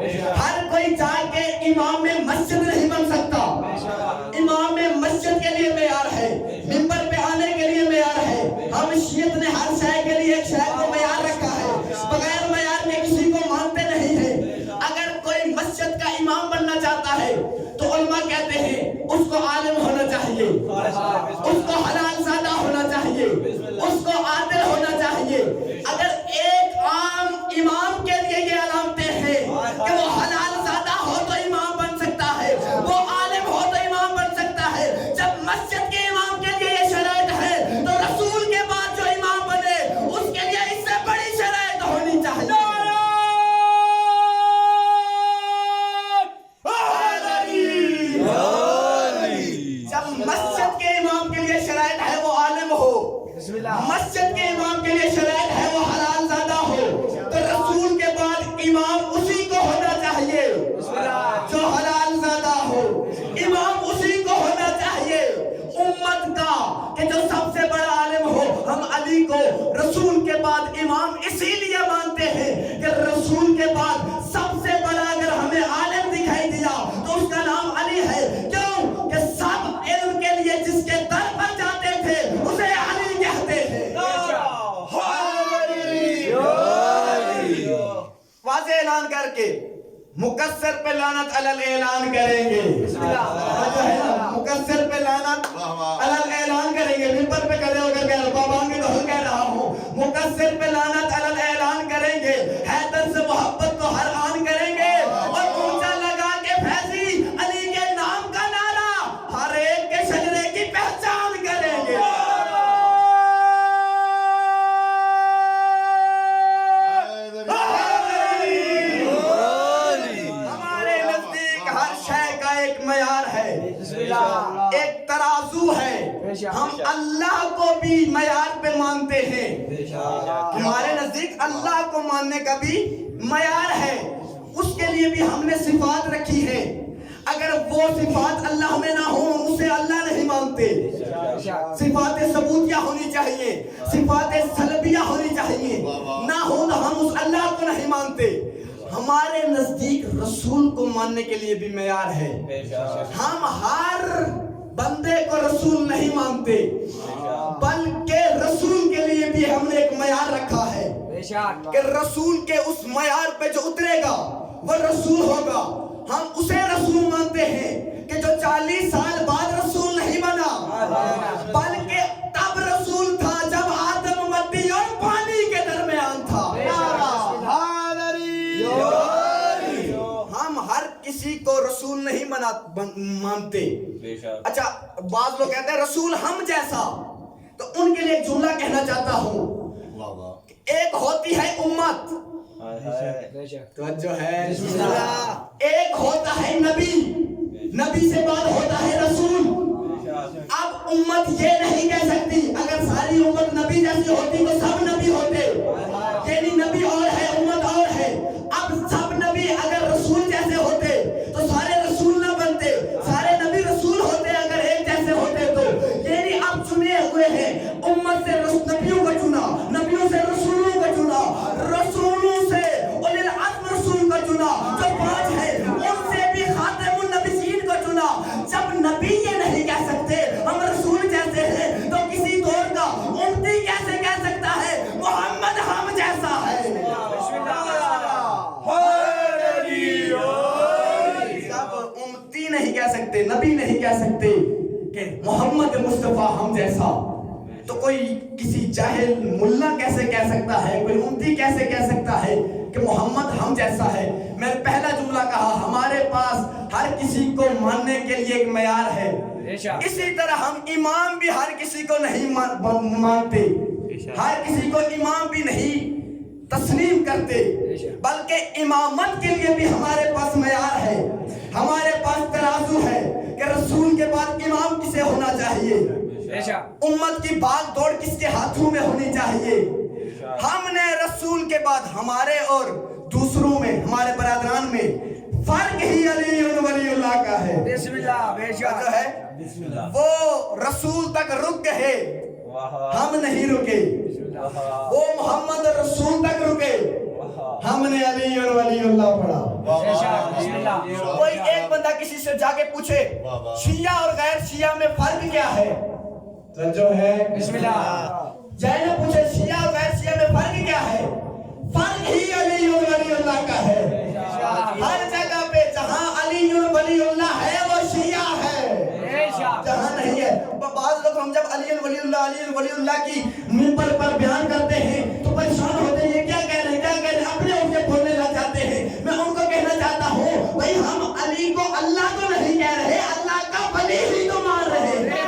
ہر کوئی چاہ کے امام میں مسجد نہیں بن سکتا. امام میں مسجد کے لیے معیار ہے, منبر پہ آنے کے لیے معیار ہے. ہم شیعت نے ہر شے کے لیے ایک شے کو معیار رکھا ہے, بغیر معیار کے کسی کو مانتے نہیں ہیں. اگر کوئی مسجد کا امام بننا چاہتا ہے تو علماء کہتے ہیں اس کو عالم ہونا چاہیے, اس کو حلال زادہ ہونا چاہیے, اس کو عادل ہونا چاہیے. اگر ایک عام امام کے لیے یہ علامتیں ہیں کہ وہ حلال زادہ ہو تو امام بن سکتا ہے, وہ عالم ہو تو امام بن سکتا ہے, جب مسجد کے امام کے لیے یہ شرائط ہے تو رسول کے بعد جو امام بنے اس کے لیے اس سے بڑی شرائط ہونی چاہیے. مسجد کے امام کے لیے شرائط ہے وہ عالم ہو, مسجد کے امام کے لیے شرائط ہے وہ حلال زادہ ہو, تو رسول کے بعد امام اسی کو ہونا چاہیے جو حلال زادہ ہو, امام اسی کو ہونا چاہیے امت کا کہ جو سب سے بڑا عالم ہو. ہم علی کو رسول کے بعد امام اسی لیے مانتے ہیں کہ رسول کے بعد سب سے بڑا اگر ہمیں عالم دکھائی دیا تو اس کا نام علی ہے. کیوں کہ سب علم کے لیے جس کے در پر جاتے تھے اسے علی کہتے ہیں. واضح اعلان کر کے مقصر پہ لعنت علی اعلان کریں گے, جو ہے نا مقصر پہ لعنت علی اعلان کریں گے. منبر پہ کھڑے ہو کر کے بابان کے دہل کہہ رہا ہوں, مقصر پہ لعنت علی اعلان کریں گے, حیدر سے محبت کو ہر آن کریں گے, اور اونچا لگا کے فیضی علی کے نام کا نعرہ ہر ایک کے شجرے کی پہچان کریں گے. ایک ترازو ہے, ہم اللہ کو بھی معیار پہ مانتے ہیں. ہمارے نزدیک اللہ کو ماننے کا بھی معیار ہے, اس کے لیے بھی ہم نے صفات رکھی ہے. اگر وہ صفات اللہ میں نہ ہو اسے اللہ نہیں مانتے. صفات ثبوتیہ ہونی چاہیے, صفات سلبیہ ہونی چاہیے, نہ ہو تو ہم اس اللہ کو نہیں مانتے. ہمارے نزدیک رسول کو ماننے کے لیے بھی معیار ہے. ہم ہر بندے کو رسول نہیں مانتے, بلکہ رسول کے لیے بھی ہم نے ایک معیار رکھا ہے کہ رسول کے اس معیار پہ جو اترے گا وہ رسول ہوگا. ہم اسے رسول مانتے ہیں کہ جو 40 سال بعد رسول نہیں بنا, بلکہ تب رسول تھا جب آدم مٹی اور پانی کے درمیان تھا. ہم ہر کسی کو رسول نہیں مانتے. اچھا, بعض لوگ کہتے ہیں رسول ہم جیسا, تو ان کے لیے ایک جملہ کہنا چاہتا ہوں. ایک ہوتی ہے امت, توجہ ہے, ایک ہوتا ہے نبی, نبی سے بعد ہوتا ہے رسول. اب امت یہ نہیں کہہ سکتی اگر ساری امت نبی جیسی ہوتی تو سب نبی ہوتے, یعنی نبی اور ہے امت اور ہے. اب سب نبی اگر رسول جیسے ہوتے تو سارے رسول نہ بنتے, سارے نبی رسول ہوتے اگر ایک جیسے ہوتے تو. یعنی اب چنے ہوئے ہیں, امت سے نبیوں کو چنا, نبیوں سے رسولوں کو چنا, رسولوں سے اولی العزم رسول کو چنا جو 5 ہے, ان سے بھی خاتم النبیین کو چنا. جب نبی یہ نہیں کہہ سکتے ہم رسول جیسے ہیں تو کسی دور کا امتی کیسے کہہ سکتا ہے محمد ہم جیسا ہے. جب امتی نہیں کہہ سکتے, نبی نہیں کہہ سکتے کہ محمد مصطفیٰ ہم جیسا, تو کوئی کسی جاہل ملا کیسے کہہ سکتا ہے, کوئی امتی کیسے کہہ سکتا ہے کہ محمد ہم جیسا ہے. میں نے پہلا جملہ کہا ہمارے پاس ہر کسی کو ماننے کے لیے ایک معیار ہے. اسی طرح ہم امام بھی ہر کسی کو نہیں مانتے, ہر کسی کو امام بھی نہیں تسلیم کرتے, بلکہ امامت کے لیے بھی ہمارے پاس معیار ہے, ہمارے پاس ترازو ہے کہ رسول کے بعد امام کسے ہونا چاہیے, امت کی بھاگ دوڑ کس کے ہاتھوں میں ہونی چاہیے. ہم نے رسول کے بعد ہمارے اور دوسروں میں, ہمارے برادران میں فرق ہی علی ولی اللہ کا ہے. بسم اللہ, جو ہے وہ رسول تک رک گئے, ہم نہیں رکے. وہ محمد رسول تک رکے, ہم نے علی اور ولی اللہ پڑھا. کوئی ایک بندہ کسی سے جا کے پوچھے شیعہ اور غیر شیعہ میں فرق کیا ہے؟ جو ہے بسم اللہ جائے نہ پوچھے شیعہ اور غیر شیعہ میں فرق کیا ہے؟ فرق ہی علی اور ولی اللہ کا ہے. ہر جگہ پہ جہاں علی اور ولی اللہ ہے وہ شیعہ ہے, جہاں نہیں ہے. بعض لوگ ہم جب علی اور ولی اللہ کی منبر پر بیان کرتے ہیں تو پریشان ہوتے ہیں, یہ کیا کہہ رہے ہیں, اپنے ان کے بولنے لگ جاتے ہیں. میں ان کو کہنا چاہتا ہوں بھائی ہم علی کو اللہ تو نہیں کہہ رہے, اللہ کا ولی ہی تو مان رہے ہیں.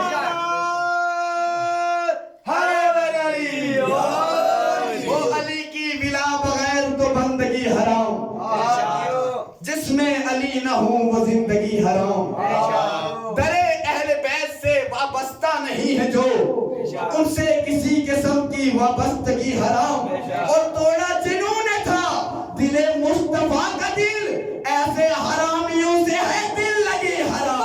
وہ علی کی ولا بغیر تو بندگی حرام, جس میں علی نہ ہوں وہ زندگی حرام. درے اہل بیت سے وابستہ نہیں ہے جو, ان سے کسی قسم کی وابستگی حرام. اور توڑا جنہوں نے تھا دل مصطفیٰ کا دل, ایسے حرامیوں سے ہے دل لگی حرام.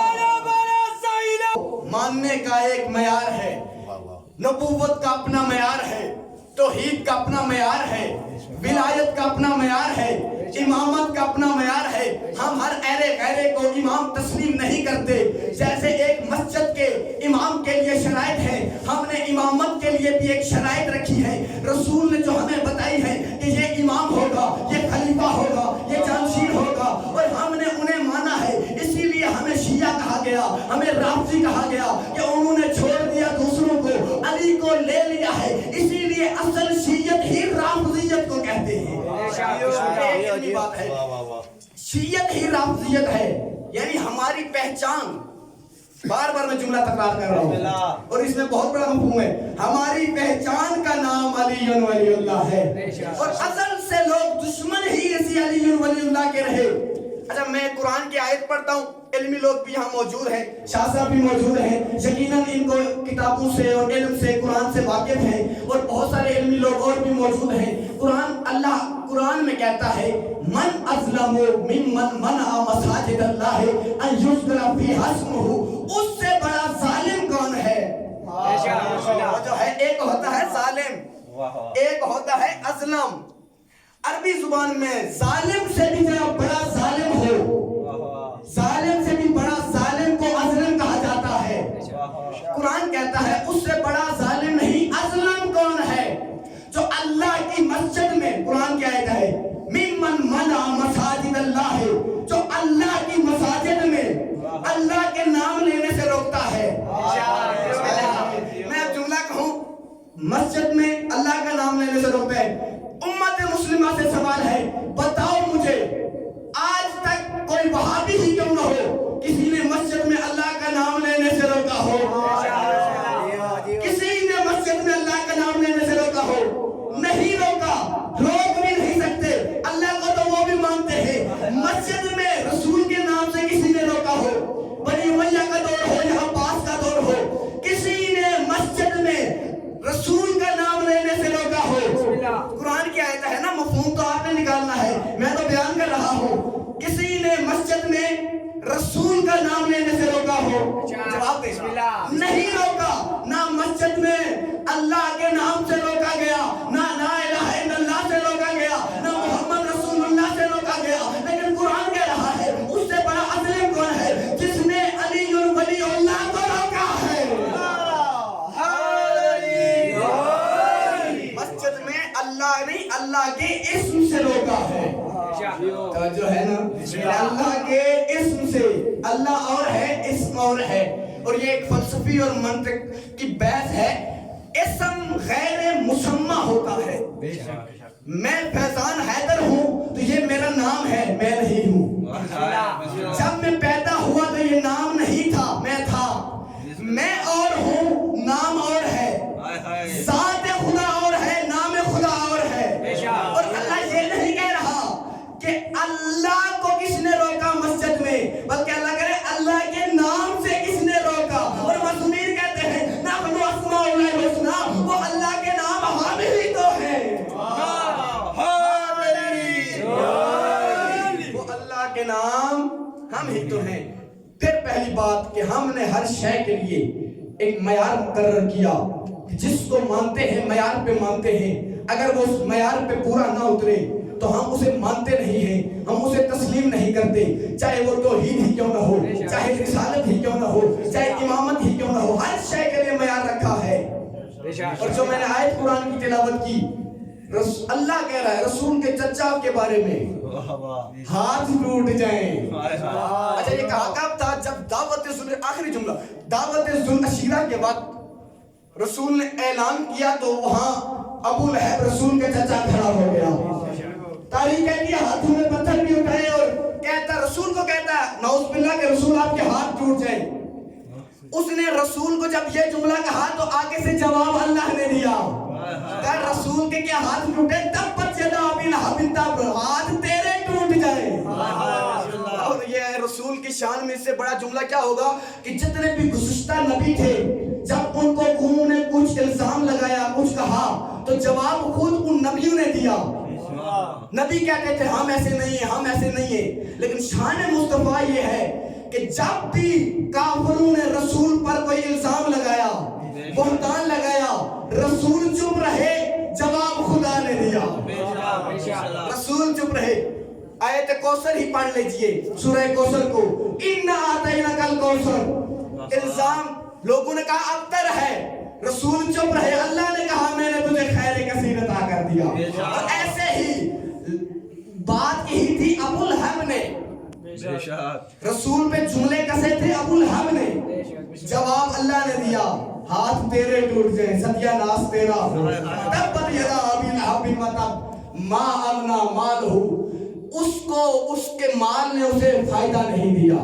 ماننے کا ایک معیار ہے, نبوت کا اپنا معیار ہے, توحید کا اپنا معیار ہے, ولایت کا اپنا معیار ہے, امامت کا اپنا معیار ہے. ہم ہر اہل غیرے کو امام تسلیم نہیں کرتے. جیسے ایک مسجد کے امام کے لیے شرائط ہے, ہم نے امامت کے لیے بھی ایک شرائط رکھی ہے. رسول نے جو ہمیں بتائی ہے کہ یہ امام ہوگا, یہ خلیفہ ہوگا, یہ جانشین ہوگا, اور ہم نے انہیں مانا ہے. اسی لیے ہمیں شیعہ کہا گیا, ہمیں رافضی کہا گیا کہ انہوں نے چھوڑ دیا دوسروں کو, علی کو لے لیا ہے. اسی لیے اصل شیعت ہی رافضیت کو کہتے ہیں. شیعت ہی رافضیت ہے, یعنی ہماری پہچان. بار بار میں جملہ تکرار کر رہا ہوں اور اس میں بہت بڑا مفہوم ہے. ہماری پہچان کا نام علی ولی اللہ ہے, اور ازل سے لوگ دشمن ہی اسی علی ولی اللہ کے رہے. اچھا میں قرآن کی آیت پڑھتا ہوں, علمی لوگ بھی یہاں موجود ہیں, شاہ صاحب بھی موجود ہیں, یقیناً ان کو کتابوں سے اور علم سے قرآن سے واقف ہیں, اور بہت سارے علمی لوگ اور بھی موجود ہیں. اللہ قرآن میں کہتا ہے من اظلم ممن منع مساجد اللہ ان یذکر فیہا اسمہ, اس سے بڑا ظالم کون ہے؟ جو ہے ایک ہوتا ہے ظالم, ایک ہوتا ہے اظلم. عربی زبان میں ظالم سے بھی بڑا ظالم ہو, ظالم سے بھی بڑا ظالم کو اظلم کہا جاتا ہے. قرآن کہتا ہے اس سے بڑا ظالم نہیں. اظلم کون ہے؟ جو اللہ کی مسجد میں, قرآن کی آیت ہے ممن منع مساجد اللہ, جو اللہ کی مساجد میں اللہ کے نام لینے سے روکتا ہے. میں جملہ کہوں, مسجد میں اللہ کا نام لینے سے روکتا ہے. امت مسلمہ سے سوال ہے, بتاؤ مجھے آج تک کوئی وہابی ہی کیوں نہ ہو کسی نے مسجد میں اللہ کا نام لینے سے روکا ہو؟ کسی نے مسجد میں اللہ کا نام لینے سے روکا ہو؟ نہیں روکا, روک بھی نہیں سکتے. اللہ کو تو وہ بھی مانتے ہیں. مسجد میں رسول کے نام سے کسی نے روکا ہو, بنی امیہ کا دور ہو یا عباس کا دور ہو, کسی نے مسجد میں رسول کا نام لینے سے روکا ہو؟ قرآن کی آیت ہے نا, مفہوم تو آپ نے نکالنا ہے, میں تو بیان کر رہا ہوں. کسی نے مسجد میں رسول کا نام لینے سے روکا ہو؟ جواب دے, نہیں روکا. نہ مسجد میں اللہ کے نام سے روکا گیا, نہ لا الہ الا اللہ سے روکا گیا, نہ محمد رسول اللہ سے روکا گیا. لیکن قرآن کہہ رہا ہے اس سے بڑا اظلم کون ہے؟ جس نے علی ولی اللہ کو روکا ہے. مسجد میں اللہ نہیں, اللہ کے اسم سے روکا ہے. جو ہے نا, اللہ کے اسم سے. اللہ اور ہے, اسم اور ہے, اور یہ ایک فلسفی اور منطق کی بحث ہے. اسم غیر مسمى ہوتا ہے. میں فیضان حیدر ہوں تو یہ میرا نام ہے, میں نہیں ہوں. جب میں پیدا ہوا تو یہ نام نہیں تھا, میں تھا. میں اور ہوں, نام اور ہے. ذات خدا اور ہے, نام خدا اور ہے. اور اللہ یہ نہیں کہہ رہا کہ اللہ کو کس نے روکا مسجد میں, بلکہ اللہ کہہ رہے اللہ کے نام سے کس نے روکا. اور مزمیر کہتے ہیں نحن اسماء اللہ الحسنى, وہ اللہ کے نام ہم ہی تو ہیں. وہ اللہ کے نام ہم ہی تو ہیں. پھر پہلی بات کہ ہم نے ہر شے کے لیے ایک معیار مقرر کیا, جس کو مانتے ہیں معیار پہ مانتے ہیں. اگر وہ اس معیار پہ پورا نہ اترے, تو ہم اسے مانتے نہیں ہیں, ہم اسے تسلیم نہیں کرتے, چاہے وہ توحید ہی کیوں نہ ہو, چاہے رسالت ہی کیوں نہ ہو, چاہے امامت ہی کیوں نہ ہو, ہر شے کے لیے معیار رکھا ہے. اور جو میں نے آیت قرآن کی تلاوت کی, اللہ کہہ رہا ہے رسول کے چچا کے بارے میں, ہاتھ ٹوٹ جائیں. اچھا یہ کہا کب تھا؟ جب دعوت آخری جملہ دعوت ذوالعشیرہ کے وقت رسول نے اعلان کیا تو وہاں ابو لہب رسول کے چچا کھڑا ہو گیا. تاریخ کہتی ہے ہاتھوں میں پتھر بھی اٹھائے اور کہتا رسول کو کہتا ہے نعوذ باللہ کہ رسول آپ کے ہاتھ ٹوٹ جائیں. اس نے رسول کو جب یہ جملہ کہا تو آگے سے جواب اللہ نے دیا, کہ رسول کے کیا ہاتھ ٹوٹے؟ تب یدا ابی لہب تب ہاتھ تیرے ٹوٹ جائے. اور یہ رسول کی شان میں اس سے بڑا جملہ کیا ہوگا کہ جتنے بھی گزشتہ نبی تھے جب ان کو قوموں نے کچھ الزام لگایا, کچھ کہا, تو جواب خود ان نبیوں نے دیا. نبی کہتے تھے ہم ایسے نہیں ہیں, ہم ایسے نہیں ہیں, لیکن شان مصطفیٰ یہ ہے کہ جب بھی کافروں نے رسول پر کوئی الزام لگایا, بہتان لگایا, رسول چپ رہے, جواب خدا نے دیا. رسول چپ رہے. آیت کوثر ہی پڑھ لیجئے, سورہ کوثر کو, اِنَّا آتَيْنَاكَ الْكَوْثَرَ. الزام لوگوں نے کہا ابتر ہے, رسول چپ رہے, اللہ نے کہا میں نے تجھے خیر کثیر عطا کر دیا. اور ایسے ہی بات یہی تھی ابو لہب نے, رسول پہ جملے کسے تھے ابو لہب نے, جواب اللہ نے دیا ہاتھ تیرے ٹوٹ جائیں, ستیہ ناس تیرا. تبت یدا ابی لہب وتب ما اغنی مالہ, اس کو اس کے مال نے اسے فائدہ نہیں دیا,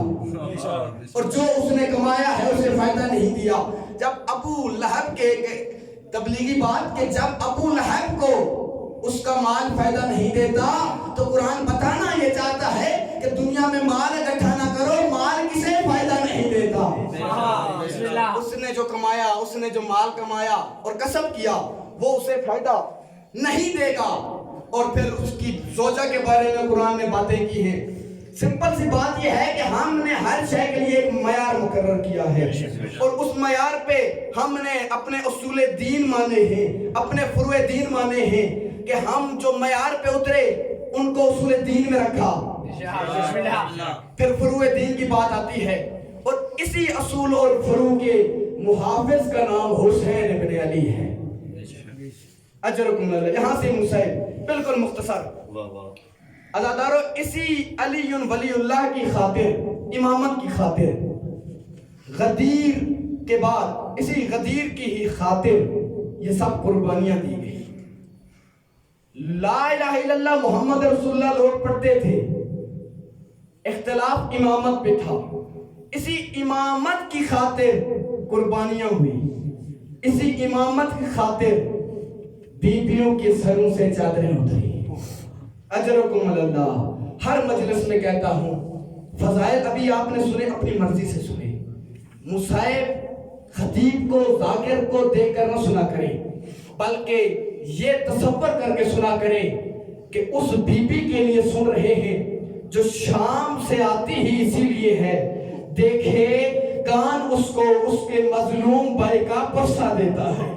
اور جو اس نے کمایا ہے اسے فائدہ نہیں دیا. جب ابو لہب کے تبلیغی بات کہ جب ابو لہب کو اس کا مال فائدہ نہیں دیتا تو قرآن بتانا یہ چاہتا ہے کہ دنیا میں مال اکٹھا نہ کرو, مال کسے فائدہ نہیں دیتا. اس نے جو کمایا, اس نے جو مال کمایا اور کسب کیا وہ اسے فائدہ نہیں دے گا. اور پھر اس کی زوجہ کے بارے میں قرآن نے باتیں کی ہیں. سمپل سی بات یہ ہے کہ ہم نے ہر شے کے لیے ایک معیار مقرر کیا ہے, اور اس معیار پہ ہم نے اپنے اصول دین مانے ہیں, اپنے فروع دین مانے ہیں, کہ ہم جو معیار پہ اترے ان کو اصول دین میں رکھا. پھر فروع دین کی بات آتی ہے, اور اسی اصول اور فروع کے محافظ کا نام حسین ابن علی ہے. اجرکم اللہ. یہاں سے مسائل بالکل مختصر. عزادارو, اسی علی ولی اللہ کی خاطر, امامت کی خاطر, غدیر کے بعد اسی غدیر کی ہی خاطر یہ سب قربانیاں دی گئی. لا الہ الا اللہ محمد رسول اللہ لوگ پڑھتے تھے, اختلاف امامت پہ تھا, اسی امامت کی خاطر قربانیاں ہوئی, اسی امامت کی خاطر بیویوں کے سروں سے چادریں اتری. اجرکم اللہ. ہر مجلس میں کہتا ہوں فضائل ابھی آپ نے سنے, اپنی مرضی سے سنے. مصائب خطیب کو, ذاکر کو دیکھ کر نہ سنا کریں, بلکہ یہ تصور کر کے سنا کریں کہ اس بی بی کے لیے سن رہے ہیں جو شام سے آتی ہی اسی لیے ہے. دیکھے کان اس کو اس کے مظلوم بھائی کا پرسہ دیتا ہے.